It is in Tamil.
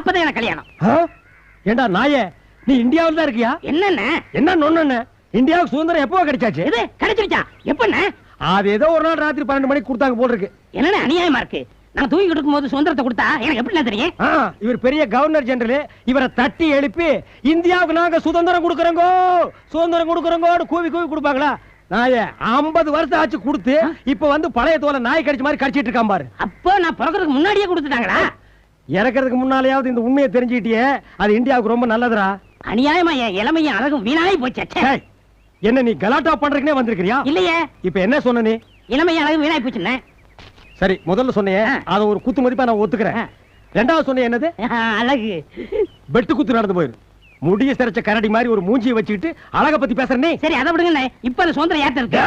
அப்பதான் எனக்கு கல்யாணம். ஏண்டா நாயே, நீ இந்தியாவில் தான் இருக்கியா? என்ன நொண்ணு இந்தியாவுக்கு சுதந்திரம் எப்போ கிடைச்சாச்சு? இது கிடைச்சிருச்சா? எப்பண்ணே? அது ஏதோ ஒரு நாள் ராத்திரி 12 மணிக்கு கொடுத்தாங்க போல இருக்கு. என்னண்ணே அநியாயமா இருக்கு? நான் தூங்கிட்டு இருக்கும் போது சுதந்திரத்தை கொடுத்தா எனக்கு எப்படி தெரியும்? இவர் பெரிய கவர்னர் ஜெனரல், இவரை தட்டி எழுப்பி இந்தியாவுக்கு நாங்க சுதந்திரம் கொடுக்கறோங்கோ கூவி கொடுப்பாங்களா? நாயே 50 வருஷம் ஆச்சு கொடுத்து, இப்ப வந்து பழைய தோலை நாய் கடிச்ச மாதிரி கடிச்சிட்டு இருக்கான் பாரு. அப்போ நான் பிறக்கிறதுக்கு முன்னாடியே கொடுத்துட்டாங்களா? இறக்கிறதுக்கு முன்னாலேயாவது இந்த உண்மையை தெரிஞ்சுக்கிட்டியே, அது இந்தியாவுக்கு ரொம்ப நல்லதுடா. அநியாயமா என் இளமையும் அழகும் வீணாய் போச்சு. என்ன நீ கலாட்டா பண்றதுக்குனே வந்திருக்கிறியா? இல்லையே. இப்ப என்ன சொன்ன நீ? இளமையும் அழகும் வீணாய் போச்சுன்னே. சரி, முதல்ல சொன்னியே அத ஒரு குத்து மதிப்பா நான் ஒத்துக்கிறேன். ரெண்டாவது சொன்ன என்னது? அழகு. வெட்டு குத்து நடந்து போயிரு. முடிய சிறச்ச கரடி மாதிரி ஒரு மூஞ்சியை வச்சுக்கிட்டு அழக பத்தி பேசுற நீ. சரி, அதை விடுங்க. இப்ப அந்த சுதந்திரம் யார்ட்ட இருக்கு?